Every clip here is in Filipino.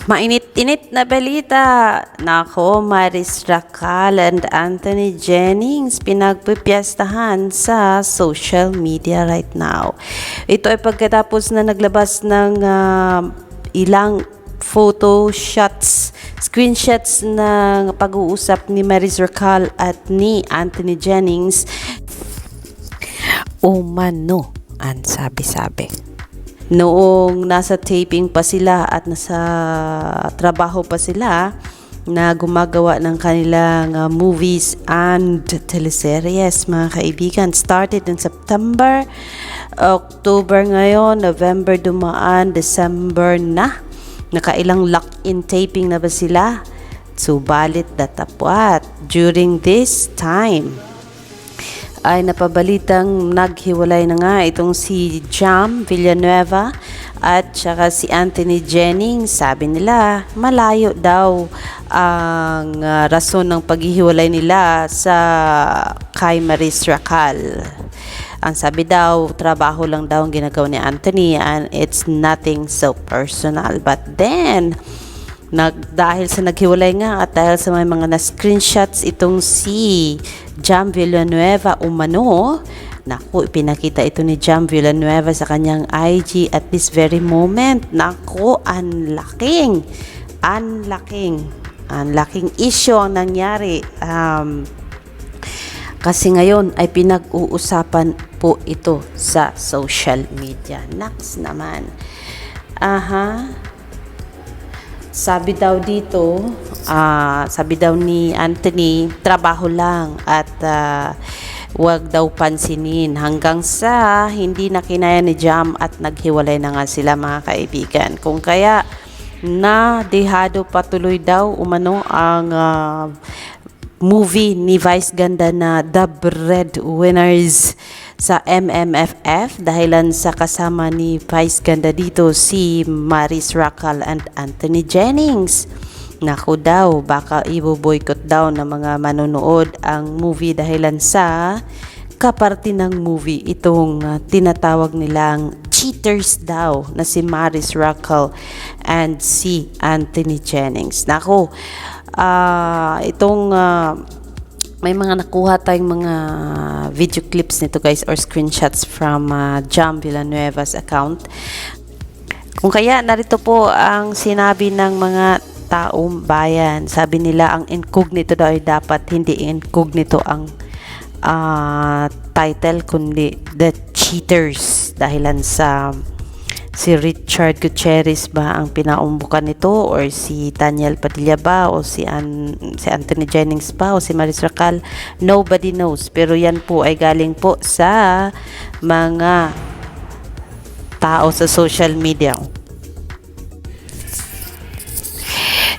Mainit-init na balita. Nako, Maris Racal and Anthony Jennings pinagpipiyastahan sa social media right now. Ito ay pagkatapos na naglabas ng ilang photo shots, screenshots ng pag-uusap ni Maris Racal at ni Anthony Jennings. Umano ang sabi-sabi. Noong nasa taping pa sila at nasa trabaho pa sila na gumagawa ng kanilang movies and teleseries, mga kaibigan. Started in September, October ngayon, November dumaan, December na. Nakailang lock-in taping na ba sila? Subalit datapwat during this time ay napabalitang naghiwalay na nga itong si Jam Villanueva at saka si Anthony Jennings. Sabi nila malayo daw ang rason ng paghihiwalay nila sa kay Maris Racal. Ang sabi daw, trabaho lang daw ang ginagawa ni Anthony and it's nothing so personal. But then dahil sa naghiwalay nga at dahil sa mga na-screenshots itong si Jam Villanueva umano, naku, ipinakita ito ni Jam Villanueva sa kanyang IG at this very moment. Naku, ang laking issue ang nangyari. Kasi ngayon ay pinag-uusapan po ito sa social media. Naks naman. Sabi daw dito, sabi daw ni Anthony, trabaho lang at wag daw pansinin hanggang sa hindi na kinaya ni Jam at naghiwalay na nga sila, mga kaibigan. Kung kaya na dehado patuloy daw umano ang movie ni Vice Ganda na The Breadwinners sa MMFF dahilan sa kasama ni Vice Ganda dito si Maris Racal and Anthony Jennings. Naku daw, baka ibo-boycott daw ng mga manonood ang movie dahilan sa kaparte ng movie itong tinatawag nilang cheaters daw na si Maris Racal and si Anthony Jennings. Naku, may mga nakuha tayong mga video clips nito guys or screenshots from Jam Villanueva's account. Kung kaya narito po ang sinabi ng mga taong bayan. Sabi nila ang incognito daw ay dapat hindi incognito ang title kundi The Cheaters dahilan sa si Richard Gutierrez ba ang pinaumbukan nito or si Daniel Padilla ba o si Anthony Jennings ba o si Maris Racal, nobody knows, pero yan po ay galing po sa mga tao sa social media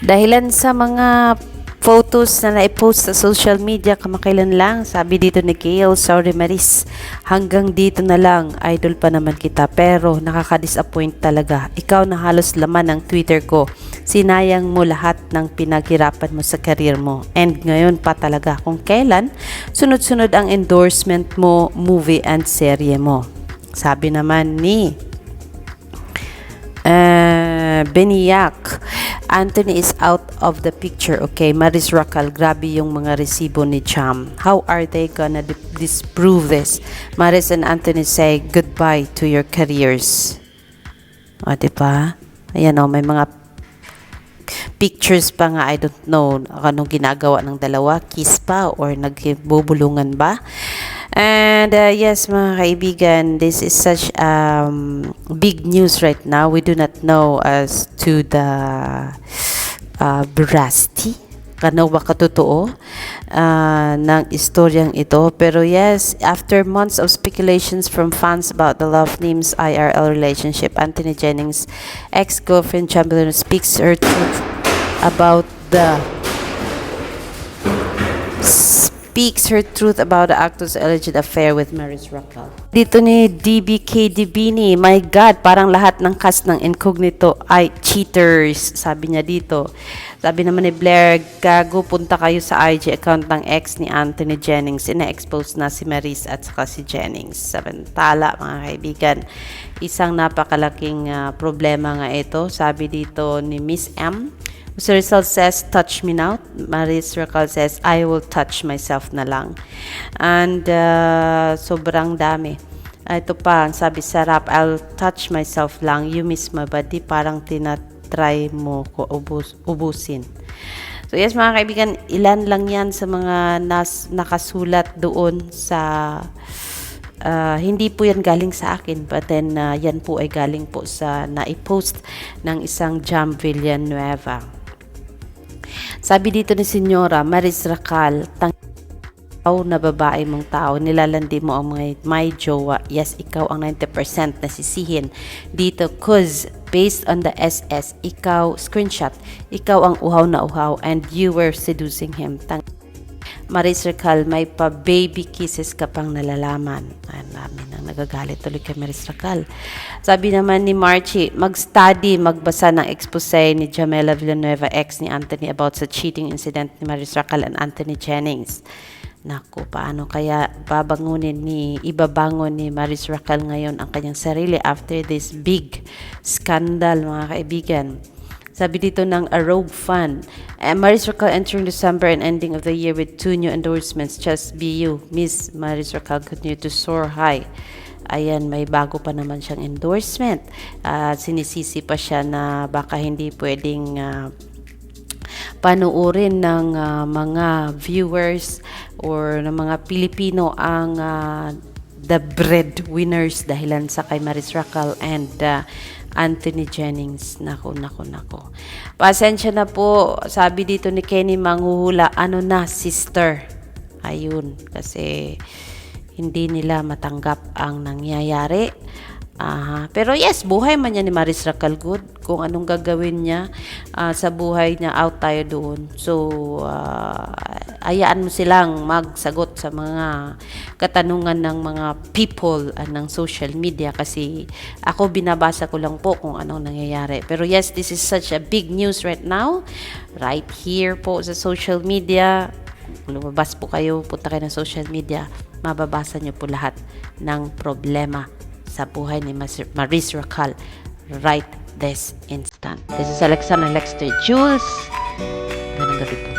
dahilan sa mga photos na na-post sa social media kamakailan lang. Sabi dito ni Kale, sorry Maris, hanggang dito na lang, idol pa naman kita pero nakaka-disappoint talaga. Ikaw na halos laman ng Twitter ko. Sinayang mo lahat ng pinaghirapan mo sa career mo. And ngayon pa talaga kung kailan sunod-sunod ang endorsement mo, movie and serye mo. Sabi naman ni Beniyak, Anthony is out of the picture. Okay, Maris Racal, grabe yung mga resibo ni Jam. How are they gonna disprove this? Maris and Anthony say goodbye to your careers. O, diba? Ayan o, may mga pictures pa nga. I don't know anong ginagawa ng dalawa. Kiss pa or nagbubulungan ba? And yes, mga kaibigan, this is such big news right now. We do not know as to the veracity, kano ba katotoo ng istoryang ito. Pero yes, after months of speculations from fans about the Love Names IRL relationship, Anthony Jennings' ex-girlfriend Chamberlain speaks her truth about the actor's alleged affair with Maris Racal. Dito ni DBKDBini, my God, parang lahat ng cast ng Incognito ay cheaters. Sabi niya dito. Sabi naman ni Blair, gago, punta kayo sa IG account ng ex ni Anthony Jennings. Ina-expose na si Maris at saka si Jennings. Samantala, mga kaibigan, isang napakalaking problema nga ito. Sabi dito ni Miss M. Mr. Rizal says, touch me now. Maris Racal says, I will touch myself na lang. And sobrang dami. Ito pa, sabi sa rap, I'll touch myself lang. You miss my body. Parang tinatry mo ko ubusin. So yes mga kaibigan, ilan lang yan sa mga nakasulat doon sa hindi po yan galing sa akin, but then yan po ay galing po sa naipost ng isang Jam Villanueva. Sabi dito ni Senyora Maris Racal, ikaw na babae mong tao, nilalandi mo ang mga may jowa. Yes, ikaw ang 90% nasisihin dito, cause based on the SS, ikaw, screenshot, ikaw ang uhaw na uhaw and you were seducing him. Maris Racal, may pa-baby kisses ka pang nalalaman. Ay, namin ang nagagalit tuloy kay Maris Racal. Sabi naman ni Marchie, mag-study, magbasa ng expose ni Jamela Villanueva, ex ni Anthony, about sa cheating incident ni Maris Racal and Anthony Jennings. Naku, paano kaya ibabangon ni Maris Racal ngayon ang kanyang sarili after this big scandal, mga kaibigan? Sabi dito ng A Rogue Fan, Maris Racal entering December and ending of the year with 2 new endorsements. Just be you. Miss Maris Racal continue to soar high. Ayan, may bago pa naman siyang endorsement. Sinisisi pa siya na baka hindi pwedeng panuorin ng mga viewers or ng mga Pilipino ang the breadwinners dahilan sa kay Maris Racal and Anthony Jennings. Nako. Pasensya na po. Sabi dito ni Kenny Manghuhula, ano na, sister? Ayun, kasi hindi nila matanggap ang nangyayari. Pero yes, buhay man niya ni Maris Racal good. Kung anong gagawin niya sa buhay niya, out tayo doon. So, hayaan mo silang magsagot sa mga katanungan ng mga people ng social media, kasi ako binabasa ko lang po kung anong nangyayari. Pero yes, this is such a big news right now. Right here po sa social media. Lumabas po kayo, punta kayo ng social media, mababasa niyo po lahat ng problema sa buhay ni Maris Racal right this instant. This is Alexander Lexter Jules. Ganang gabi po.